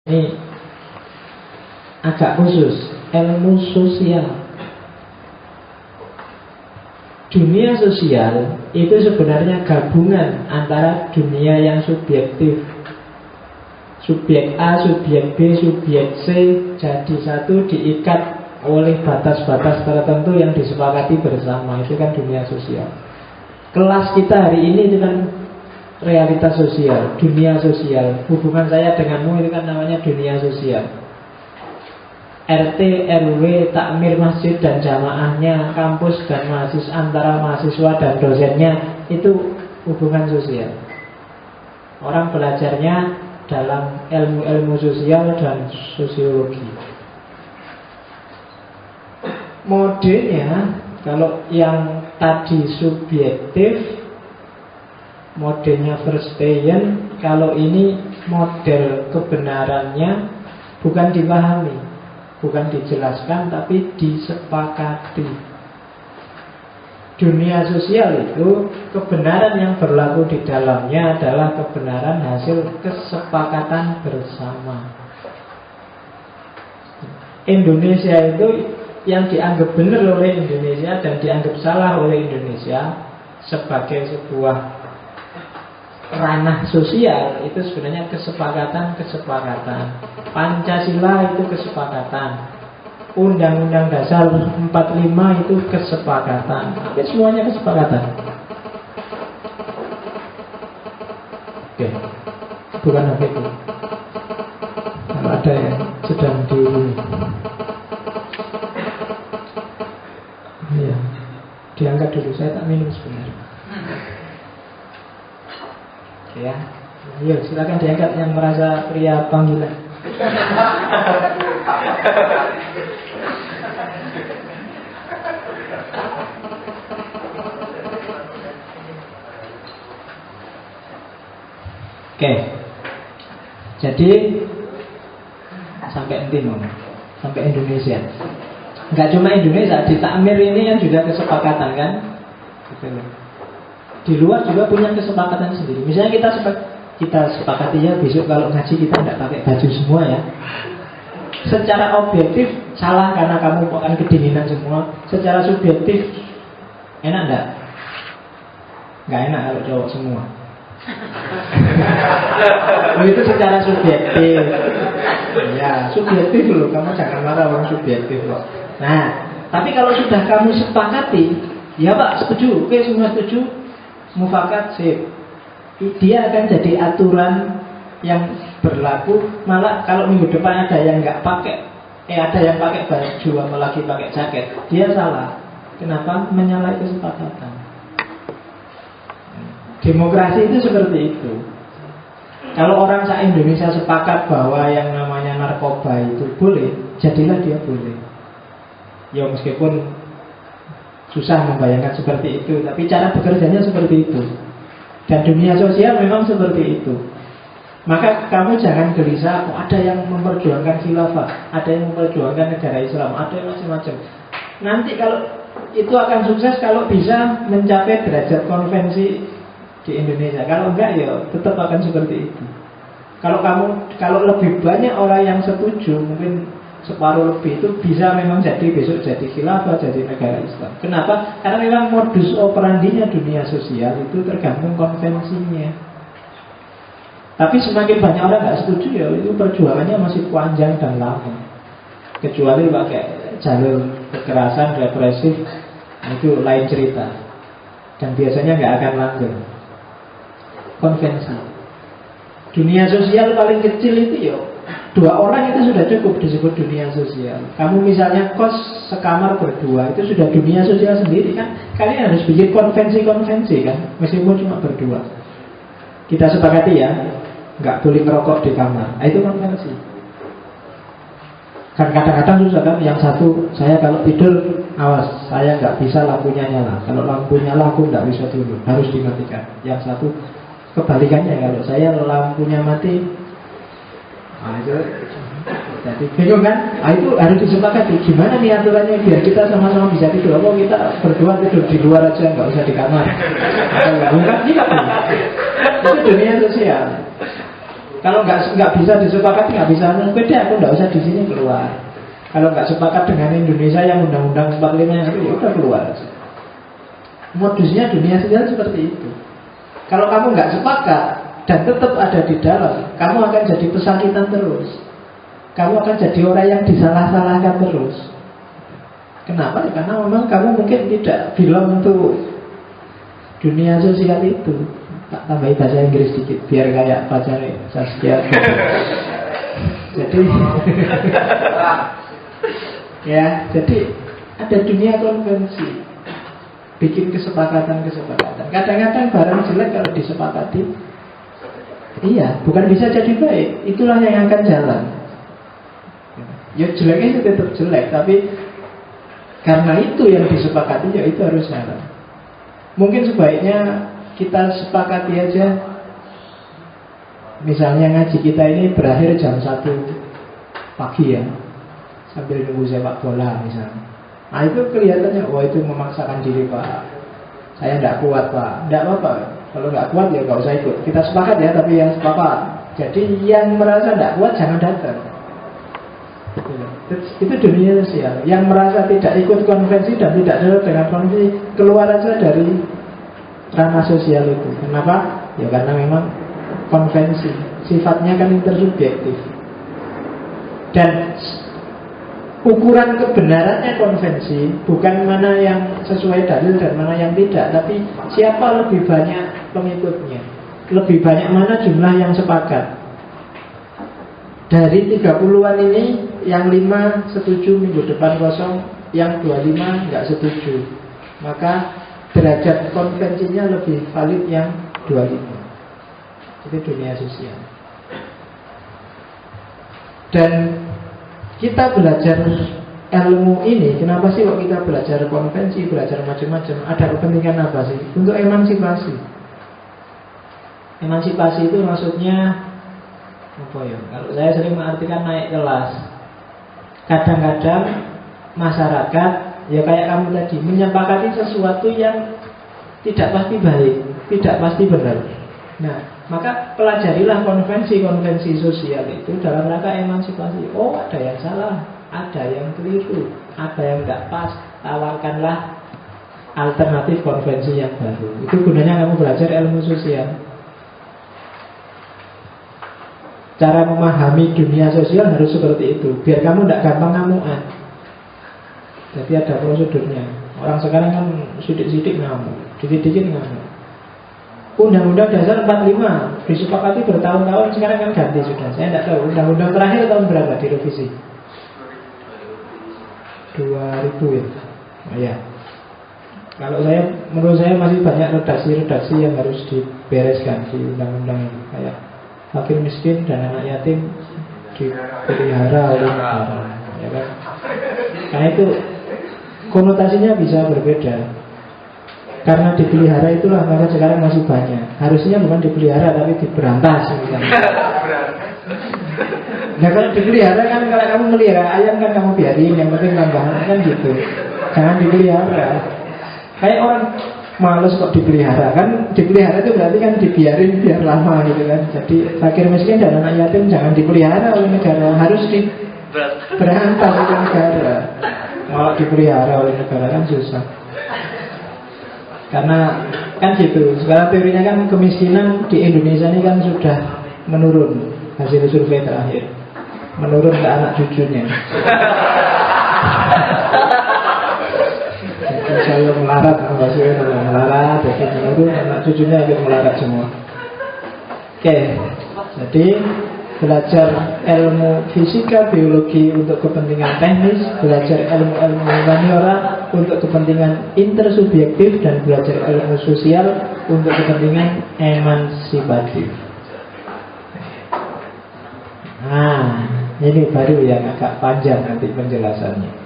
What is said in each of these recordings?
Ini agak khusus, ilmu sosial. Dunia sosial itu sebenarnya gabungan antara dunia yang subjektif, subjek A, subjek B, subjek C jadi satu, diikat oleh batas-batas tertentu yang disepakati bersama. Itu kan dunia sosial. Kelas kita hari ini itu kan realitas sosial, dunia sosial. Hubungan saya denganmu itu kan namanya dunia sosial. RT, RW, takmir masjid dan jamaahnya, kampus dan mahasiswa, antara mahasiswa dan dosennya, itu hubungan sosial. Orang belajarnya dalam ilmu-ilmu sosial dan sosiologi. Modelnya, kalau yang tadi subjektif, modelnya Verstehen. Kalau ini model kebenarannya bukan dipahami, bukan dijelaskan, tapi disepakati. Dunia sosial itu kebenaran yang berlaku di dalamnya adalah kebenaran hasil kesepakatan bersama. Indonesia itu yang dianggap benar oleh Indonesia dan dianggap salah oleh Indonesia sebagai sebuah ranah sosial, itu sebenarnya kesepakatan. Pancasila itu kesepakatan. Undang-Undang Dasar 45 itu kesepakatan. Itu semuanya kesepakatan. Oke. Bukan apa itu. Kalau ada yang sedang iya, diangkat dulu, saya tak minum sebenarnya. Ya, yuk silakan diangkat yang merasa pria panggilan. Oke, jadi sampai nanti sampai Indonesia. Enggak cuma Indonesia, di takmir ini kan juga kesepakatan kan? Gitu. Di luar juga punya kesepakatan sendiri. Misalnya kita sepakati ya besok kalau ngaji kita tidak pakai baju semua ya. Secara objektif salah karena kamu akan kedinginan semua. Secara subjektif enak enggak? Enggak enak kalau cowok semua. Itu secara subjektif. Ya, subjektif loh. Kamu jangan marah orang subjektif loh. Nah, tapi kalau sudah kamu sepakati, ya Pak setuju, oke semua setuju, mufakat sip. Dia akan jadi aturan yang berlaku. Malah kalau minggu depan ada yang nggak pakai, ada yang pakai baju sama lagi pakai jaket, dia salah. Kenapa? Menyalahi kesepakatan. Demokrasi itu seperti itu. Kalau orang se-Indonesia sepakat bahwa yang namanya narkoba itu boleh, jadilah dia boleh. Ya meskipun susah membayangkan seperti itu, tapi cara bekerjanya seperti itu. Dan dunia sosial memang seperti itu. Maka kamu jangan gelisah, ada yang memperjuangkan khilafah, ada yang memperjuangkan negara Islam, ada yang macam-macam. Nanti kalau itu akan sukses kalau bisa mencapai derajat konvensi di Indonesia. Kalau enggak ya tetap akan seperti itu. Kalau lebih banyak orang yang setuju, mungkin separuh lebih, itu bisa memang jadi besok jadi khilafah, jadi negara Islam. Kenapa? Karena memang modus operandinya dunia sosial itu tergantung konvensinya. Tapi semakin banyak orang nggak setuju ya itu perjuangannya masih panjang dan lama. Kecuali pakai jalur kekerasan represif, itu lain cerita. Dan biasanya nggak akan langgeng. Konvensi. Dunia sosial paling kecil itu ya 2 orang itu sudah cukup disebut dunia sosial. Kamu misalnya kos sekamar berdua, itu sudah dunia sosial sendiri kan. Kalian harus bikin konvensi-konvensi kan, meskipun cuma berdua. Kita sepakati ya, nggak boleh ngerokok di kamar. Nah, itu konvensi. Kan kadang-kadang susah kan. Yang satu, saya kalau tidur awas, saya nggak bisa lampunya nyala. Kalau lampu nyala aku nggak bisa tidur, harus dimatikan. Yang satu kebalikannya, kalau saya lampunya mati, nah itu jadi bingung kan? Nah itu harus disepakati. Gimana nih aturannya biar kita sama-sama bisa tidur? Apa kita berdua tidur di luar aja, nggak usah di kamar? Bukan, itu dunia sosial. Kalau nggak bisa disepakati, nggak bisa sepeda, aku nggak usah di sini, keluar. Kalau nggak sepakat dengan Indonesia yang Undang-Undang 45 yang itu, ya udah keluar. Modusnya dunia sosial seperti itu. Kalau kamu nggak sepakat dan tetap ada di dalam, kamu akan jadi pesakitan terus. Kamu akan jadi orang yang disalah-salahkan terus. Kenapa? Karena memang kamu mungkin tidak belong untuk dunia sosial itu. Tak tambahi bahasa Inggris sedikit biar kayak pacarnya Saskia. Jadi ya, jadi ada dunia konvensi, bikin kesepakatan. Kadang-kadang barang jelek kalau disepakati, iya, bukan bisa jadi baik. Itulah yang akan jalan. Ya jeleknya itu tetap jelek, tapi karena itu yang disepakati, ya itu harus jalan. Mungkin sebaiknya kita sepakati aja, misalnya ngaji kita ini berakhir jam 1 pagi ya, sambil nunggu sepak bola misalnya. Nah itu kelihatannya, wah itu memaksakan diri Pak, saya tidak kuat Pak. Tidak apa-apa, kalau nggak kuat ya nggak usah ikut. Kita sepakat ya, tapi yang sepakat. Jadi yang merasa tidak kuat jangan datang. Itu dunia sosial. Yang merasa tidak ikut konvensi dan tidak ada dengan konvensi, keluar aja dari ranah sosial itu. Kenapa? Ya karena memang konvensi sifatnya kan intersubjektif. Dan ukuran kebenarannya konvensi bukan mana yang sesuai dalil dan mana yang tidak, tapi siapa lebih banyak pengikutnya, lebih banyak mana jumlah yang sepakat. Dari 30-an ini, yang 5 setuju minggu depan kosong, yang 25 nggak setuju. Maka derajat konvensinya lebih valid yang 25. Itu dunia sosial. Dan kita belajar ilmu ini, kenapa sih kok kita belajar konvensi, belajar macam-macam? Ada kepentingan apa sih? Untuk emansipasi. Emansipasi itu maksudnya apa ya? Kalau saya sering mengartikan naik kelas. Kadang-kadang masyarakat, ya kayak kamu tadi, menyepakati sesuatu yang tidak pasti baik, tidak pasti benar. Nah, maka pelajarilah konvensi-konvensi sosial itu dalam rangka emansipasi. Oh, ada yang salah, ada yang keliru, ada yang tidak pas. Tawarkanlah alternatif konvensi yang baru. Itu gunanya kamu belajar ilmu sosial. Cara memahami dunia sosial harus seperti itu, biar kamu tidak gampang ngamuan. Jadi ada prosedurnya. Orang sekarang kan sidik-sidik ngamuk, dikit-dikit ngamuk. Undang-Undang dasar 45 disepakati bertahun-tahun, sekarang kan ganti sudah. Saya tidak tahu undang-undang terakhir tahun berapa direvisi. 2000 ya. Oh ya. Kalau menurut saya masih banyak redaksi-redaksi yang harus dibereskan di undang-undang ini. Kayak fakir miskin dan anak yatim dipelihara oleh negara, ya kan? Karena itu konotasinya bisa berbeda. Karena dipelihara itulah maka sekarang masih banyak. Harusnya bukan dipelihara tapi diberantas misalnya. Nah kalau dipelihara kan, kalau kamu melihara ayam kan kamu biarin, yang penting tambahan kan gitu. Jangan dipelihara. Kayak orang males kok dipelihara. Kan dipelihara itu berarti kan dibiarin biar lama gitu kan. Jadi fakir miskin dan anak yatim jangan dipelihara oleh negara, harus diberantas oleh negara. Malah dipelihara oleh negara kan susah. Karena kan gitu. Sekarang teorinya kan kemiskinan di Indonesia ini kan sudah menurun. Hasil survei terakhir menurun ke anak cucunya. Saya melarat, saya melarat, jadi menurun, anak cucunya ikut melarat semua. Oke, jadi belajar ilmu fisika, biologi untuk kepentingan teknis, belajar ilmu-ilmu humaniora untuk kepentingan intersubjektif, dan belajar ilmu sosial untuk kepentingan emansipatif. Nah, ini baru yang agak panjang nanti penjelasannya.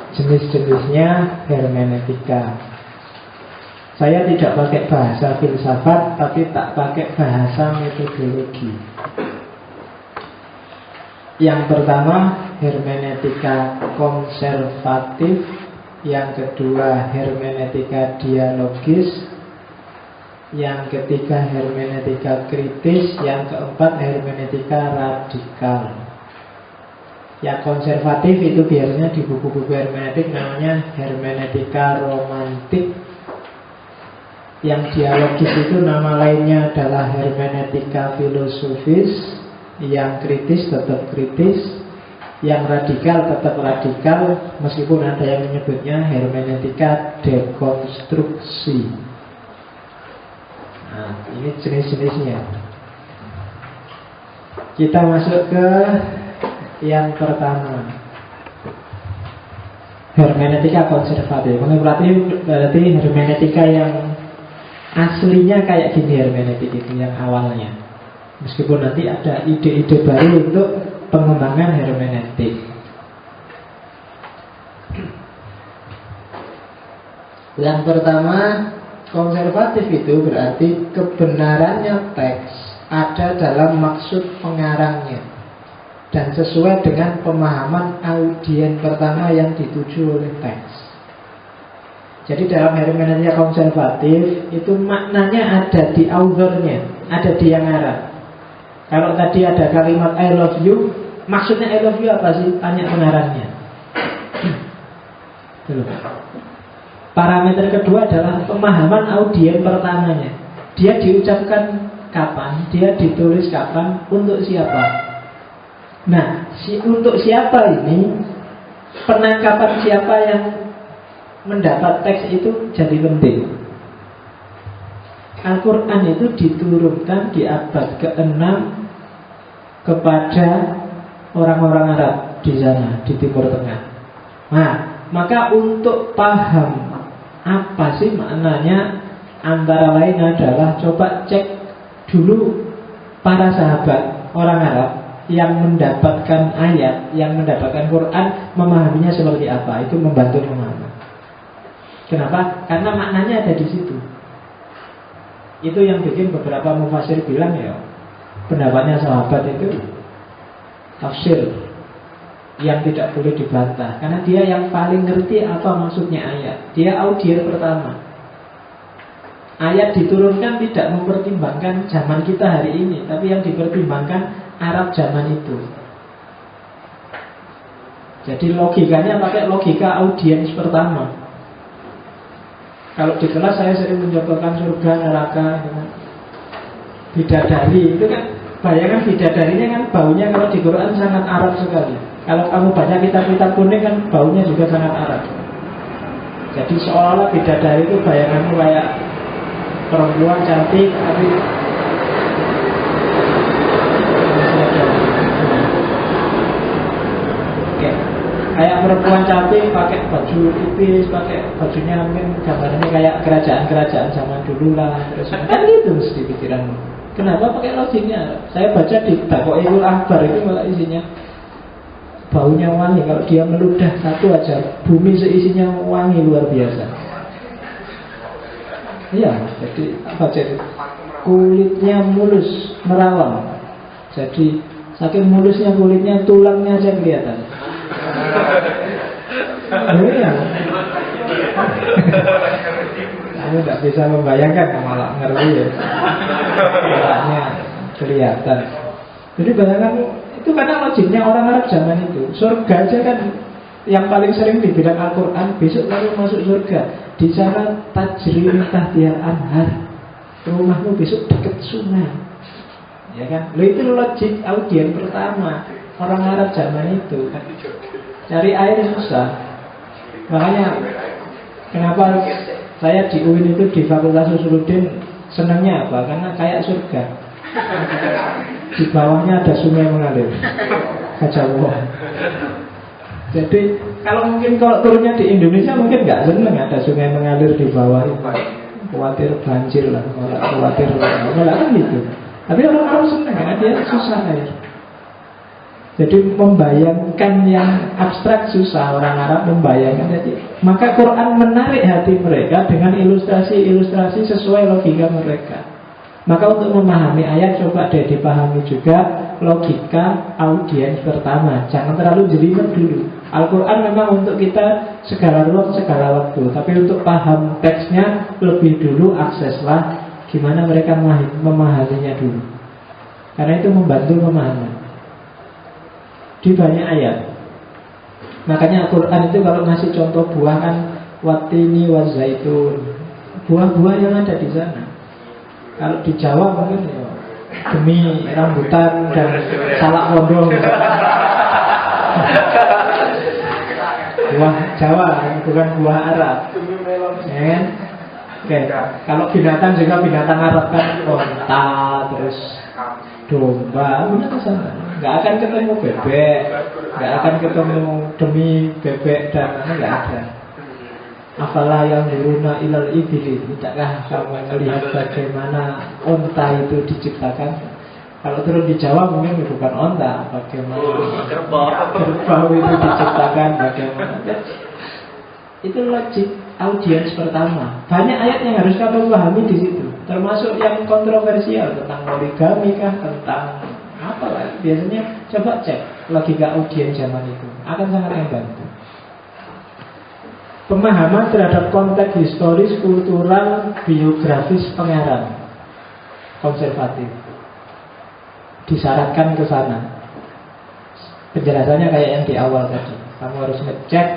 Jenis-jenisnya hermeneutika. Saya tidak pakai bahasa filsafat, tapi tak pakai bahasa metodologi. Yang pertama hermeneutika konservatif, yang kedua hermeneutika dialogis, Yang ketiga hermeneutika kritis. Yang keempat hermeneutika radikal. Yang konservatif itu biasanya di buku-buku hermeneutik namanya hermeneutika romantik. Yang dialogis itu nama lainnya adalah hermeneutika filosofis. Yang kritis tetap kritis. Yang radikal tetap radikal, meskipun ada yang menyebutnya hermeneutika dekonstruksi. Nah, ini jenis-jenisnya. Kita masuk ke yang pertama, hermeneutika konservatif. Berarti hermeneutika yang aslinya kayak gini, hermeneutik itu yang awalnya. Meskipun nanti ada ide-ide baru untuk pengembangan hermeneutik. Yang pertama, konservatif itu berarti kebenarannya teks ada dalam maksud pengarangnya dan sesuai dengan pemahaman audien pertama yang dituju oleh teks. Jadi dalam hermeneutika konservatif itu maknanya ada di authornya, ada di yang ngarang. Kalau tadi ada kalimat I love you, maksudnya I love you apa sih? Tanya pengarangnya. Parameter kedua adalah pemahaman audien pertamanya. Dia diucapkan kapan, dia ditulis kapan, untuk siapa. Nah, untuk siapa ini, penangkapan siapa yang mendapat teks itu jadi penting. Al-Quran itu diturunkan di abad ke-6 kepada orang-orang Arab di sana, di Timur Tengah. Nah, maka untuk paham apa sih maknanya, antara lain adalah coba cek dulu para sahabat orang Arab yang mendapatkan ayat, yang mendapatkan Quran, memahaminya seperti apa. Itu membantu memahami. Kenapa? Karena maknanya ada di situ. Itu yang bikin beberapa mufasir bilang ya, pendapatnya sahabat itu tafsir yang tidak boleh dibantah, karena dia yang paling ngerti apa maksudnya ayat. Dia audien pertama. Ayat diturunkan tidak mempertimbangkan zaman kita hari ini, tapi yang dipertimbangkan Arab zaman itu. Jadi logikanya pakai logika audiens pertama. Kalau di kelas saya sering mencontohkan surga, neraka, bidadari. Itu kan bayangan bidadarinya kan baunya kalau di Quran sangat Arab sekali. Kalau kamu baca kitab-kitab kuning kan baunya juga sangat Arab. Jadi seolah-olah bidadari itu bayanganmu kayak perempuan cantik, tapi kayak perempuan cantik pakai baju tipis, pakai bajunya mungkin gambarnya kayak kerajaan-kerajaan zaman dulu lah. Terus kan gitu mesti pikiranmu. Kenapa pakai logiknya? Saya baca di Taqo'il Akbar itu malah isinya baunya wangi. Kalau dia meludah satu aja, bumi seisinya wangi luar biasa. Iya, jadi apa jadi? Kulitnya mulus, merawang. Jadi saking mulusnya kulitnya, tulangnya aja kelihatan. Iya. Kamu tidak bisa membayangkan, malah ngerti ya. Tulangnya kelihatan. Jadi bayangkan itu karena logiknya orang Arab zaman itu. Surga aja kan yang paling sering dibilang Al-Quran, besok lalu masuk surga. Di sana tajri tahtiyal anhar. Rumahmu besok dekat sungai. Ya kan? Lo itu logik audien pertama orang Arab zaman itu. Cari air susah. Makanya kenapa saya di UIN itu di Fakultas Usuluddin senangnya apa? Karena kayak surga. Di bawahnya ada sungai mengalir. Kacau. Jadi kalau turunnya di Indonesia mungkin nggak seneng ada sungai mengalir di bawah itu. Khawatir banjir lah, khawatir malah kan gitu. Tapi orang Arab seneng karena dia susah air. Jadi membayangkan yang abstrak susah orang Arab membayangkan. Jadi maka Quran menarik hati mereka dengan ilustrasi-ilustrasi sesuai logika mereka. Maka untuk memahami ayat coba deh dipahami juga logika audiens pertama. Jangan terlalu jelimet dulu. Al-Quran memang untuk kita segala ruang, segala waktu. Tapi untuk paham teksnya lebih dulu akseslah Gimana mereka memahaminya dulu. Karena itu membantu pemahaman. Di banyak ayat. Makanya Al-Quran itu kalau ngasih contoh buah kan watini wa zaitun, buah-buah yang ada di sana. Kalau di Jawa mungkin ya, demi rambutan dan salak pondong. Buah Jawa, bukan buah Arab. Ya kan? Oke. Kalau binatang juga binatang Arab kan onta, terus domba, benar ke sana. Nggak akan ketemu bebek, nggak akan ketemu demi bebek dan nggak ada. Apalah yang diruna ilal ibili, tidakkah kamu melihat bagaimana onta itu diciptakan? Kalau turun di Jawa mungkin bukan onta, bagaimana kerbau itu diciptakan, bagaimana. Itu logik audiens pertama. Banyak ayat yang harus kamu pahami di situ, termasuk yang kontroversial tentang poligami kah, tentang apa lah. Biasanya coba cek logika audiens zaman itu, akan sangat membantu. Pemahaman terhadap konteks historis, kultural, biografis pengarang konservatif disyaratkan ke sana. Penjelasannya kayak yang di awal tadi. Kamu harus ngecek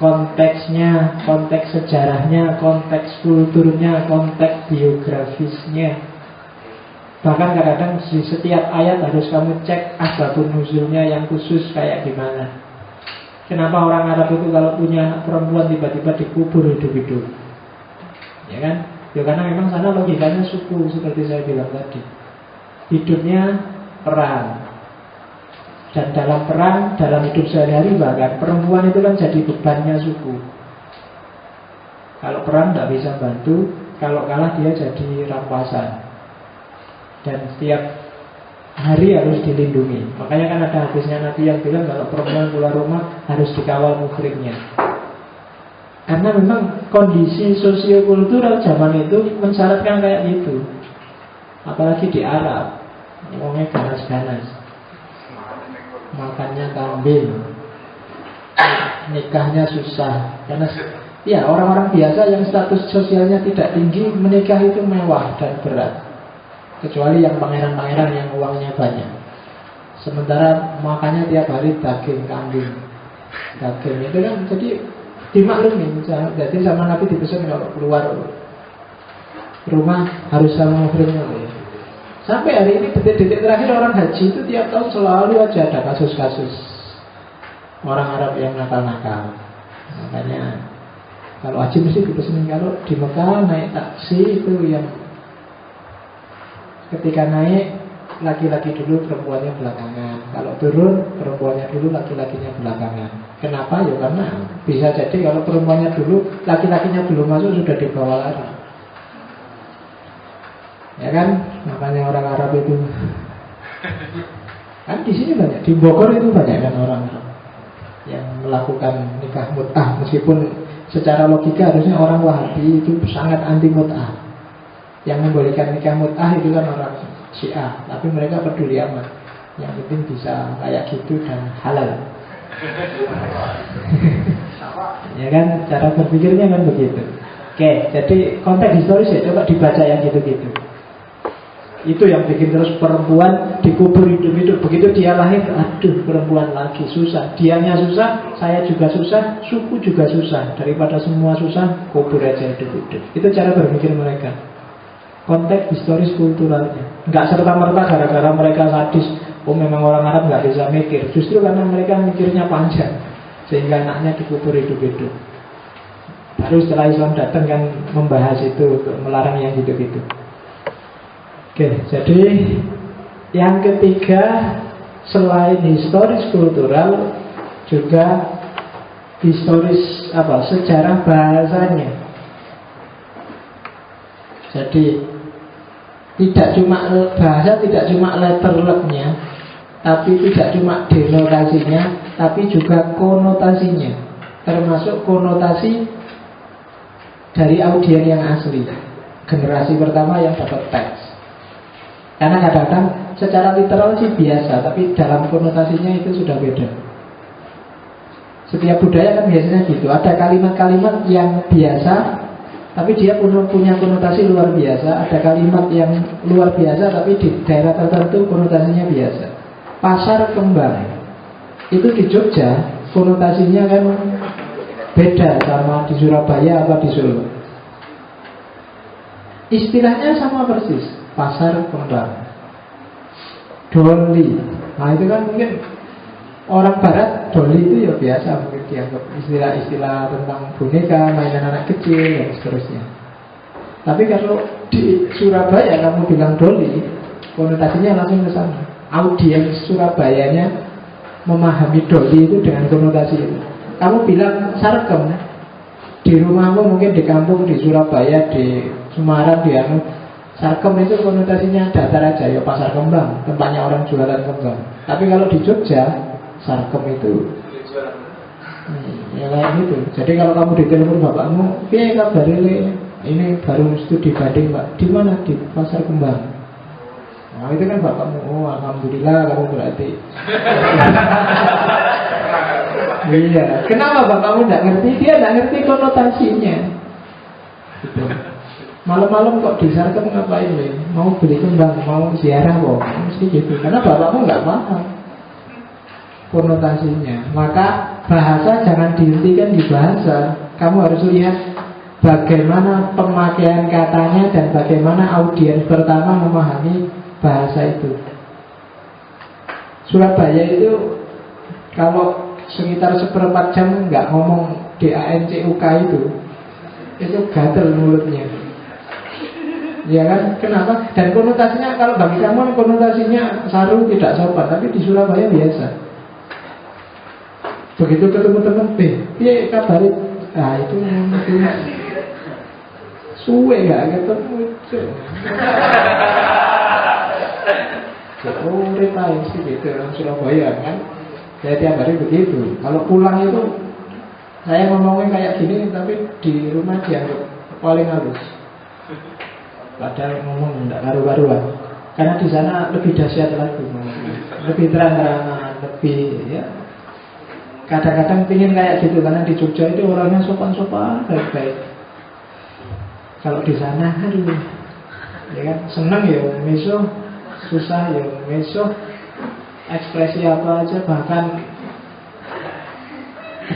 konteksnya, konteks sejarahnya, konteks kulturnya, konteks biografisnya. Bahkan kadang-kadang di setiap ayat harus kamu cek asbabun nuzulnya yang khusus kayak gimana. Kenapa orang Arab itu kalau punya anak perempuan tiba-tiba dikubur hidup-hidup? Ya kan? Ya karena memang sana logikanya suku, seperti saya bilang tadi. Hidupnya perang. Dan dalam perang, dalam hidup sehari-hari bahkan perempuan itu kan jadi bebannya suku. Kalau perang tidak bisa bantu, kalau kalah dia jadi rampasan. Dan setiap hari harus dilindungi. Makanya kan ada hadisnya Nabi yang bilang kalau perempuan keluar rumah harus dikawal muhrimnya. Karena memang kondisi sosiokultural zaman itu mensyaratkan kayak gitu. Apalagi di Arab, ngomongnya ganas-ganas, makannya kambing, nikahnya susah. Karena ya orang-orang biasa yang status sosialnya tidak tinggi menikah itu mewah dan berat. Kecuali yang pangeran-pangeran yang uangnya banyak. Sementara makannya tiap hari daging kambing. Daging itu kan jadi dimaklumi. Jadi sama Nabi dipesan kalau keluar rumah harus sama muhrimnya. Sampai hari ini detik-detik terakhir orang haji itu tiap tahun selalu aja ada kasus-kasus orang Arab yang nakal-nakal. Makanya kalau haji mesti dipesan, kalau di Mekah naik taksi itu yang ketika naik, laki-laki dulu, perempuannya belakangan. Kalau turun, perempuannya dulu, laki-lakinya belakangan. Kenapa? Ya karena bisa jadi kalau perempuannya dulu, laki-lakinya belum masuk, sudah dibawa lari. Ya kan? Makanya orang Arab itu kan di sini banyak, di Bogor itu banyak kan orang Arab yang melakukan nikah mut'ah. Meskipun secara logika harusnya orang Wahabi itu sangat anti mut'ah. Yang membolehkan nikah mut'ah itu kan orang Syiah, tapi mereka peduli amat. Yang penting bisa kayak gitu dan halal. Ya kan, cara berpikirnya kan begitu. Oke, jadi konteks historis ya coba dibaca yang gitu-gitu. Itu yang bikin terus perempuan dikubur hidup-hidup. Begitu dia lahir, aduh perempuan lagi susah. Dianya susah, saya juga susah, suku juga susah. Daripada semua susah, kubur aja hidup-hidup. Itu cara berpikir mereka. Konteks historis kulturalnya. Nggak serta-merta gara-gara mereka sadis. Oh memang orang Arab nggak bisa mikir. Justru karena mereka mikirnya panjang, sehingga anaknya dikubur hidup-hidup. Baru setelah Islam datang kan membahas itu, melarang yang gitu-gitu. Oke, jadi yang ketiga selain historis kultural juga historis apa? Sejarah bahasanya. Jadi tidak cuma bahasa, tidak cuma letter luck-nya, tapi tidak cuma denotasinya, tapi juga konotasinya, termasuk konotasi dari audiens yang asli, generasi pertama yang dapat teks. Karena kadang-kadang secara literal sih biasa, tapi dalam konotasinya itu sudah beda. Setiap budaya kan biasanya gitu, ada kalimat-kalimat yang biasa tapi dia punya konotasi luar biasa. Ada kalimat yang luar biasa tapi di daerah tertentu konotasinya biasa. Pasar kembang itu di Jogja konotasinya kan beda sama di Surabaya apa di Solo. Istilahnya sama persis, pasar kembang, doli. Nah itu kan mungkin orang barat doli itu ya biasa, mungkin dianggap istilah-istilah tentang boneka, mainan anak kecil dan seterusnya. Tapi kalau di Surabaya kamu bilang doli, konotasinya langsung ke sana. Audiens Surabayanya memahami doli itu dengan konotasi itu. Kamu bilang sarkem, di rumahmu mungkin di kampung, di Surabaya, di Semarang, di sarkem itu konotasinya datar aja, ya pasar kembang, tempatnya orang jualan kembang. Tapi kalau di Jogja, sarkem itu ya kayak gitu. Jadi kalau kamu ditelepon bapakmu, "Piye kabar ini baru studi banding Pak." "Di mana?" "Di pasar kembang." Nah itu kan bapakmu, "Oh alhamdulillah kamu berarti." Iya. Kenapa bapakmu tidak ngerti? Dia tidak ngerti konotasinya gitu. Malam-malam kok di sarkem ngapain nih? Mau beli kembang, mau ziarah kok, mesti gitu. Karena bapakmu nggak paham konotasinya. Maka bahasa jangan dihentikan di bahasa. Kamu harus lihat bagaimana pemakaian katanya dan bagaimana audiens pertama memahami bahasa itu. Surabaya itu kalau sekitar 1/4 jam nggak ngomong DANCUK itu gatel mulutnya. Ya kan? Kenapa? Dan konotasinya kalau bagi kamu konotasinya saru tidak sopan, tapi di Surabaya biasa. Begitu ketemu teman, "Piye kabar?" Nah itu suwe gak ketemu. Oh, retain sih gitu orang Surabaya kan. Saya tiap hari begitu. Kalau pulang itu saya ngomongnya kayak gini, tapi di rumah dianggap paling halus. Padahal ngomong tidak karu-karuan. Karena di sana lebih dahsyat lagi, lebih terang-terangan, lebih ya. Kadang-kadang pingin kayak gitu, karena di Jogja itu orangnya sopan-sopan, baik-baik. Kalau di sana, aduh, ya kan, seneng ya meso, susah ya meso, ekspresi apa aja, bahkan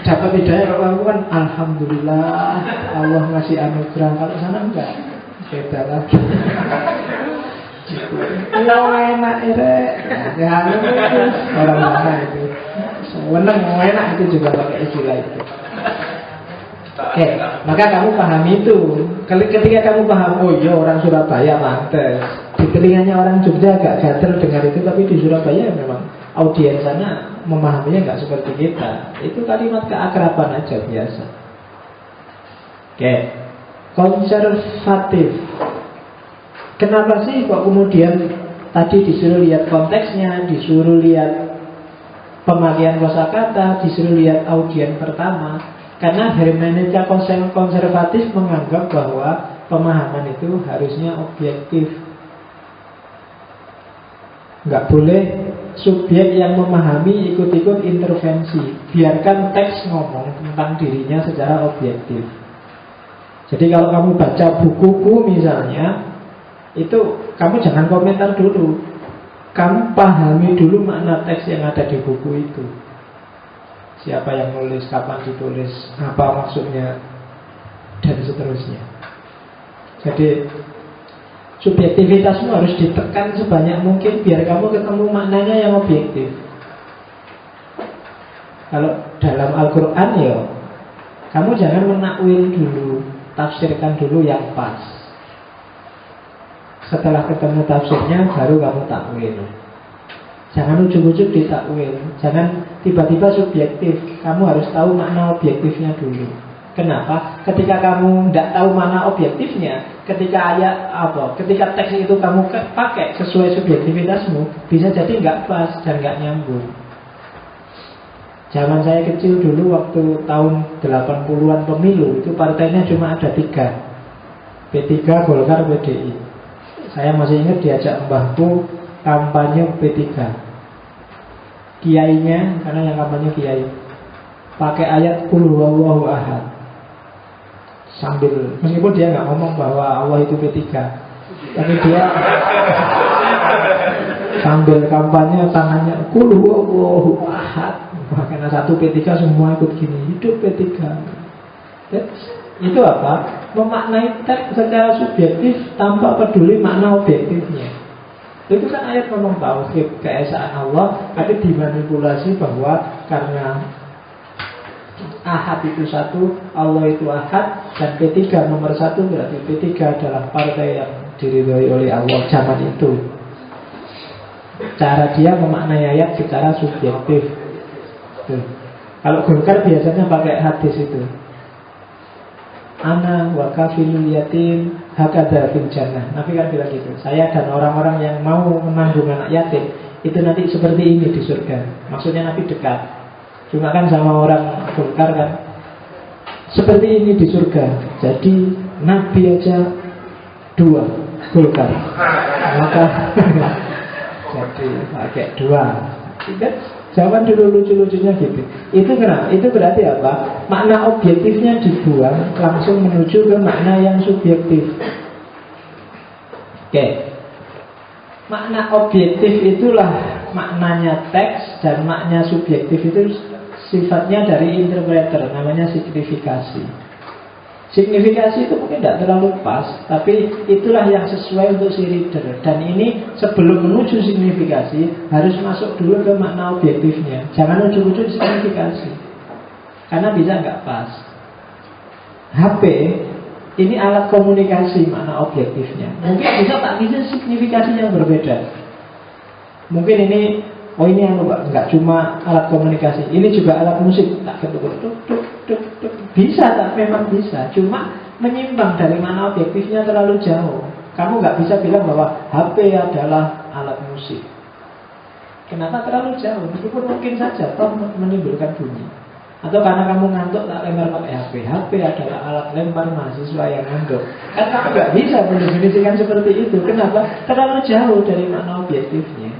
dapat hidayah. Kalau aku kan alhamdulillah Allah ngasih anugerah. Kalau sana enggak, beda lagi. Lo enak ya, orang mana itu seneng enak itu juga pakai istilah itu. Oke, maka kamu pahami itu. Ketika kamu paham, oh iya orang Surabaya pantes. Di telinganya orang Jogja agak gatel dengar itu, tapi di Surabaya memang audiens sana memahaminya nggak seperti kita. Itu kalimat keakraban aja biasa. Oke, konservatif. Kenapa sih kok kemudian tadi disuruh lihat konteksnya, disuruh lihat pemakaian kosakata, disuruh lihat audiens pertama? Karena hermeneutika konservatif menganggap bahwa pemahaman itu harusnya objektif. Nggak boleh subjek yang memahami ikut-ikut intervensi. Biarkan teks ngomong tentang dirinya secara objektif. Jadi kalau kamu baca bukuku misalnya, itu kamu jangan komentar dulu. Kamu pahami dulu makna teks yang ada di buku itu. Siapa yang nulis, kapan ditulis, apa maksudnya, dan seterusnya. Jadi subjektivitasmu harus ditekan sebanyak mungkin biar kamu ketemu maknanya yang objektif. Kalau dalam Al-Quran ya, kamu jangan menakwil dulu, tafsirkan dulu yang pas. Setelah ketemu tafsirnya baru kamu takwil. Jangan ujuk-ujuk ditakwil. Jangan tiba-tiba subjektif. Kamu harus tahu makna objektifnya dulu. Kenapa? Ketika kamu tidak tahu makna objektifnya, ketika ketika teks itu kamu pakai sesuai subjektivitasmu, bisa jadi nggak pas dan nggak nyambung. Zaman saya kecil dulu waktu tahun 80-an pemilu, itu partainya cuma ada 3. P3, Golkar, PDI. Saya masih ingat diajak mbahku kampanye P3. Kiainya, karena yang kampanye kiai, pakai ayat Qul huwallahu ahad. Sambil, meskipun dia nggak ngomong bahwa Allah itu P3, tapi dia sambil kampanye tangannya Qul huwallahu ahad. Karena satu P3 semua ikut gini, hidup P3. Itu apa? Memaknai teks secara subjektif tanpa peduli makna objektifnya. Itu kan ayat ngomong tauhid keesaan Allah, tapi dimanipulasi bahwa karena Ahad itu satu, Allah itu Ahad, dan P3 nomor satu, berarti P3 adalah partai yang diridhoi oleh Allah zaman itu. Cara dia memaknai ayat secara subjektif. Tuh. Kalau Golkar biasanya pakai hadis itu, ana wa kafilul yatim hakadha fil jannah. Nabi kan bilang gitu, saya dan orang-orang yang mau menanggung anak yatim itu nanti seperti ini di surga. Maksudnya Nabi dekat. Cuma kan sama orang Golkar kan seperti ini di surga. Jadi Nabi aja 2 Golkar, maka jadi pakai 2. Zaman dulu lucu-lucunya gitu. Itu kenapa? Itu berarti apa? Makna objektifnya dibuang, langsung menuju ke makna yang subjektif. Oke. Makna objektif itulah maknanya teks, dan makna subjektif itu sifatnya dari interpreter, namanya signifikasi. Signifikasi itu mungkin tidak terlalu pas, tapi itulah yang sesuai untuk si reader. Dan ini sebelum menuju signifikasi harus masuk dulu ke makna objektifnya. Jangan ujung-ujung signifikasi, karena bisa nggak pas. HP ini alat komunikasi, makna objektifnya mungkin bisa tak bisa signifikasi yang berbeda. Mungkin ini, oh ini nggak cuma alat komunikasi, ini juga alat musik. Tak bisa, tak memang bisa. Cuma menyimpang dari mana objektifnya terlalu jauh. Kamu nggak bisa bilang bahwa HP adalah alat musik. Kenapa terlalu jauh? Meskipun mungkin saja toh menimbulkan bunyi. Atau karena kamu ngantuk tak lempar pakai HP. HP adalah alat lempar mahasiswa yang ngantuk. Kan kamu nggak bisa mendefinisikan seperti itu. Kenapa? Terlalu jauh dari makna objektifnya.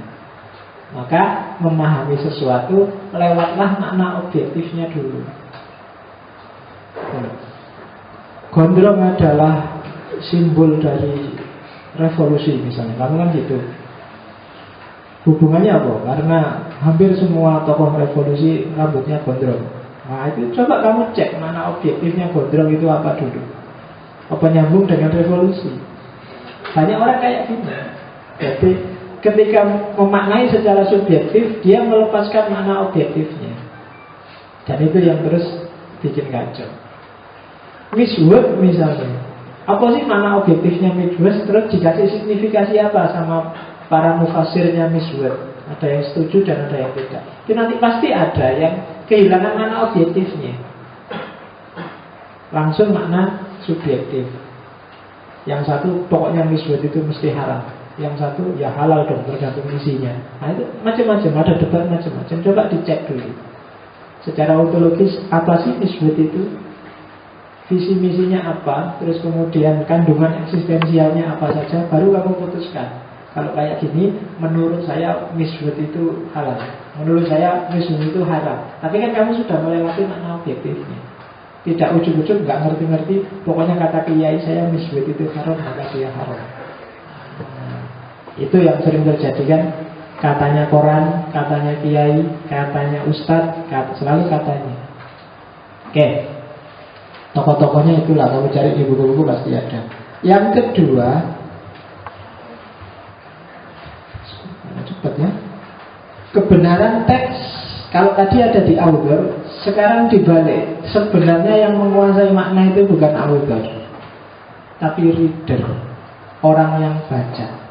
Maka memahami sesuatu lewatlah makna objektifnya dulu. Gondrong adalah simbol dari revolusi misalnya. Kamu kan gitu. Hubungannya apa? Karena hampir semua tokoh revolusi rambutnya gondrong. Nah itu coba kamu cek mana objektifnya gondrong itu apa dulu. Apa nyambung dengan revolusi? Banyak orang kayak gini. Jadi ketika memaknai secara subjektif, dia melepaskan makna objektifnya. Dan itu yang terus bikin kacau. Misword misalnya, apa sih makna objektifnya misword? Terus dikasih signifikasi apa sama para mufassirnya misword? Ada yang setuju dan ada yang tidak. Itu nanti pasti ada yang kehilangan makna objektifnya, langsung makna subjektif. Yang satu pokoknya misword itu mesti haram, yang satu ya halal dong, tergantung isinya. Nah itu macam-macam, ada debat macam-macam. Coba dicek dulu secara ontologis, apa sih misword itu, visi misinya apa, terus kemudian kandungan eksistensialnya apa saja, baru kamu putuskan. Kalau kayak gini, menurut saya misword itu halal, menurut saya misword itu haram. Tapi kan kamu sudah melewati makna objektifnya. Tidak ujung-ujung nggak ngerti-ngerti, pokoknya kata kiai saya misword itu haram, maka dia haram. Itu yang sering terjadi kan. Katanya koran, katanya kiai, katanya ustadz, selalu katanya. Oke. Tokoh-tokohnya itulah, kalau cari di buku-buku pasti ada. Yang kedua, cepat ya, kebenaran teks. Kalau tadi ada di author, sekarang dibalik. Sebenarnya yang menguasai makna itu bukan author, tapi reader, orang yang baca.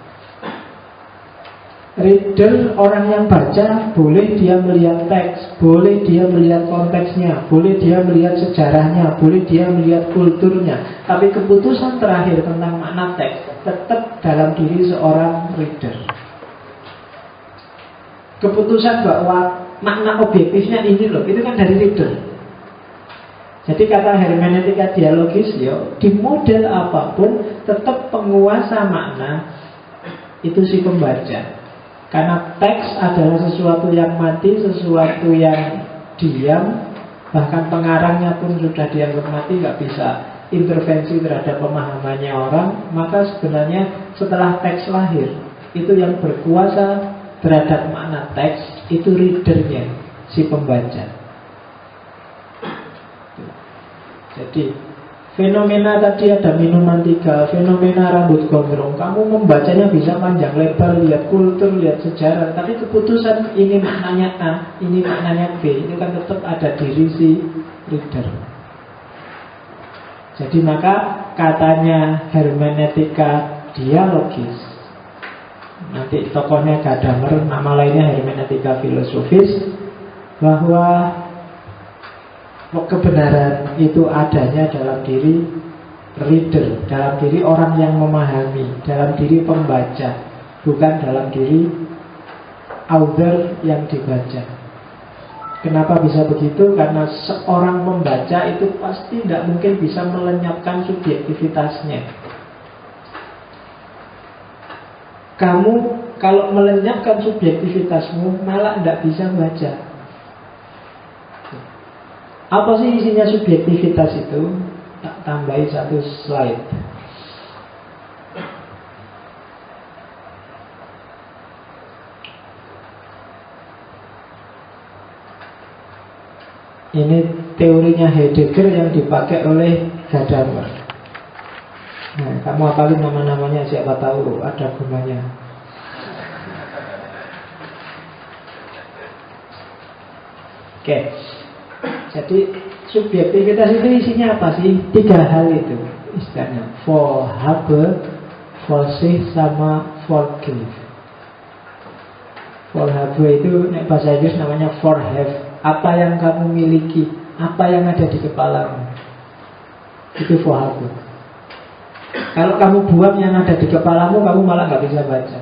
Reader, orang yang baca, boleh dia melihat teks, boleh dia melihat konteksnya, boleh dia melihat sejarahnya, boleh dia melihat kulturnya. Tapi keputusan terakhir tentang makna teks tetap dalam diri seorang reader. Keputusan bahwa makna objektifnya ini loh, itu kan dari reader. Jadi kata hermeneutika dialogis, yo, di model apapun tetap penguasa makna itu si pembaca. Karena teks adalah sesuatu yang mati, sesuatu yang diam. Bahkan pengarangnya pun sudah dianggap mati, nggak bisa intervensi terhadap pemahamannya orang, maka sebenarnya setelah teks lahir, itu yang berkuasa terhadap makna teks itu readernya, si pembaca. Jadi fenomena tadi ada minuman 3, fenomena rambut gondrong, kamu membacanya bisa panjang lebar, lihat kultur, lihat sejarah, tapi keputusan ini maknanya A, ini maknanya B, itu kan tetap ada diri si reader. Jadi maka katanya hermeneutika dialogis, nanti tokohnya Gadamer, nama lainnya hermeneutika filosofis, bahwa kebenaran itu adanya dalam diri reader, dalam diri orang yang memahami, dalam diri pembaca, bukan dalam diri author yang dibaca. Kenapa bisa begitu? Karena seorang pembaca itu pasti tidak mungkin bisa melenyapkan subjektivitasnya. Kamu kalau melenyapkan subjektivitasmu malah tidak bisa baca. Apa sih isinya subjektivitas itu? Tak tambahi satu slide. Ini teorinya Heidegger yang dipakai oleh Gadamer. Nah, kamu hafalin nama-namanya, siapa tahu ada gunanya. Oke. Jadi subjektivitas itu isinya apa sih? 3 hal itu istilahnya. Vorhabe, Vorsich, sama Vorgriff. Vorhabe itu bahasa Inggris namanya vorhave. Apa yang kamu miliki, apa yang ada di kepalamu, itu vorhabe. Kalau kamu buang yang ada di kepalamu, kamu malah gak bisa baca.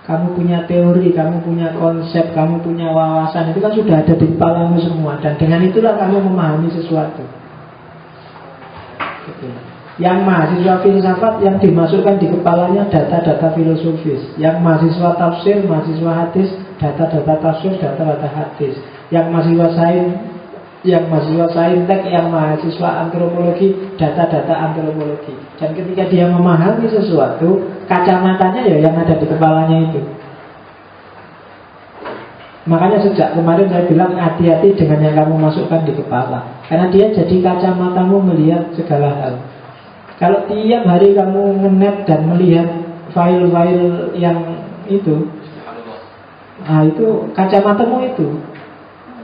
Kamu punya teori, kamu punya konsep, kamu punya wawasan, itu kan sudah ada di kepalamu semua. Dan dengan itulah kamu memahami sesuatu. Gitu. Yang mahasiswa filsafat, yang dimasukkan di kepalanya data-data filosofis. Yang mahasiswa tafsir, mahasiswa hadis, data-data tafsir, data-data hadis. Yang mahasiswa saintek, yang mahasiswa antropologi, data-data antropologi. Dan ketika dia memahami sesuatu, kacamatanya ya yang ada di kepalanya itu. Makanya sejak kemarin saya bilang hati-hati dengan yang kamu masukkan di kepala, karena dia jadi kacamatamu melihat segala hal. Kalau tiap hari kamu nge-net dan melihat file-file yang itu, nah itu kacamatamu itu.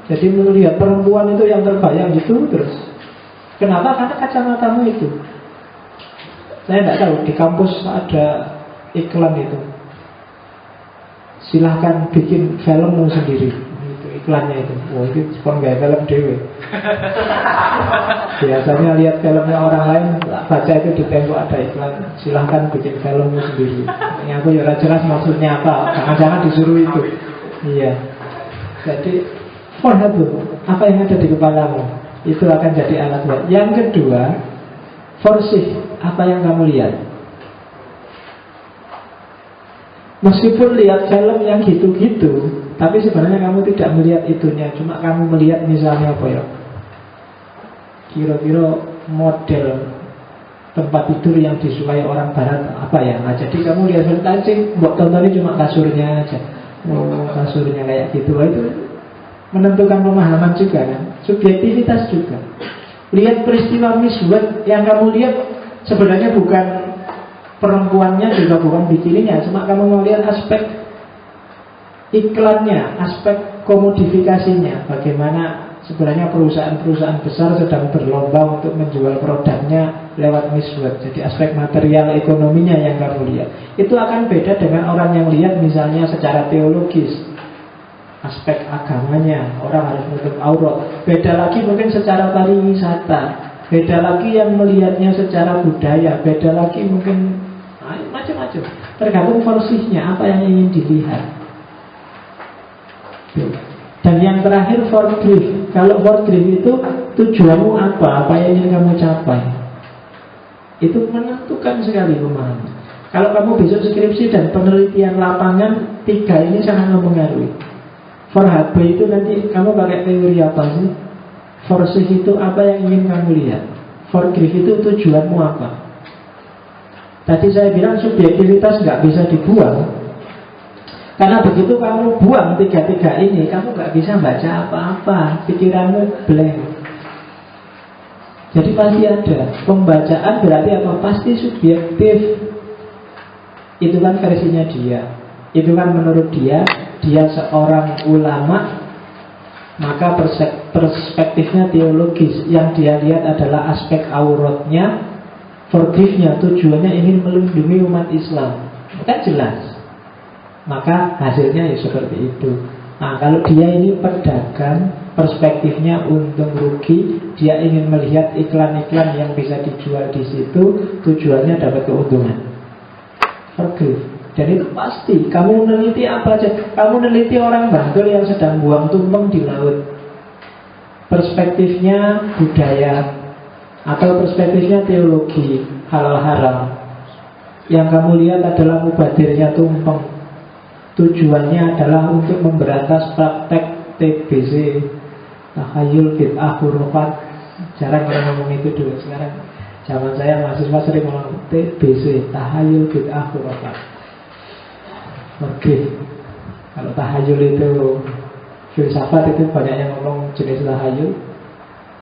Jadi melihat perempuan itu yang terbayang itu terus. Kenapa? Karena kacamatamu itu. Saya tidak tahu, di kampus ada iklan itu. Silahkan bikin filmmu sendiri. Itu iklannya itu. Wah, itu sepon gaya film dewe. Biasanya lihat filmnya orang lain, baca itu di tembok ada iklan. Silahkan bikin filmmu sendiri. Ini aku ya jelas maksudnya apa. Jangan-jangan disuruh itu. Iya. Jadi apa yang ada di kepalamu itu akan jadi alat buat. Yang kedua, Vorsich, apa yang kamu lihat. Meskipun lihat film yang gitu-gitu, tapi sebenarnya kamu tidak melihat itunya. Cuma kamu melihat misalnya apa ya, kira-kira model tempat tidur yang disukai orang barat apa ya. Nah, jadi kamu lihat film kancing, buat tontonnya cuma kasurnya aja. Oh, kasurnya kayak gitu. Itu menentukan pemahaman juga kan, subjektivitas juga. Lihat peristiwa miswet, yang kamu lihat sebenarnya bukan perempuannya, juga bukan bikininya, cuma kamu melihat aspek iklannya, aspek komodifikasinya. Bagaimana sebenarnya perusahaan-perusahaan besar sedang berlomba untuk menjual produknya lewat miswet. Jadi aspek material ekonominya yang kamu lihat. Itu akan beda dengan orang yang lihat misalnya secara teologis, aspek agamanya, orang harus menutup aurat. Beda lagi mungkin secara pariwisata, beda lagi yang melihatnya secara budaya, beda lagi mungkin macam-macam. Tergantung Vorsichnya, apa yang ingin dilihat. Dan yang terakhir Vorgriff. Kalau Vorgriff itu tujuanmu apa yang ingin kamu capai. Itu menentukan sekali pemahaman. Kalau kamu besok skripsi dan penelitian lapangan, 3 ini sangat mempengaruhi. Vorhabe itu nanti kamu pakai teori apa sih? Vorsich itu apa yang ingin kamu lihat. Forgive itu tujuanmu apa? Tadi saya bilang subjektivitas nggak bisa dibuang. Karena begitu kamu buang tiga-tiga ini, kamu nggak bisa baca apa-apa, pikiranmu blank. Jadi pasti ada. Pembacaan berarti apa? Pasti subjektif. Itu kan versinya dia. Itu kan menurut dia seorang ulama, maka perspektifnya teologis. Yang dia lihat adalah aspek auratnya. Forgive-nya tujuannya ingin melindungi umat Islam. Kan jelas. Maka hasilnya ya seperti itu. Nah, kalau dia ini pedagang, perspektifnya untung rugi, dia ingin melihat iklan-iklan yang bisa dijual di situ, tujuannya dapat keuntungan. Forgive. Dan itu pasti. Kamu meneliti apa aja? Kamu meneliti orang Bantul yang sedang buang tumpeng di laut. Perspektifnya budaya atau perspektifnya teologi, halal haram. Yang kamu lihat adalah mubadirnya tumpeng. Tujuannya adalah untuk memberantas praktek TBC, tahayul bid'ah khurafat. Jarang orang ngomong itu dulu. Sekarang zaman saya mahasiswa sering ngomong TBC, tahayul bid'ah khurafat. Oke. Kalau tahayul itu filsafat, itu banyak yang ngomong jenis tahayul.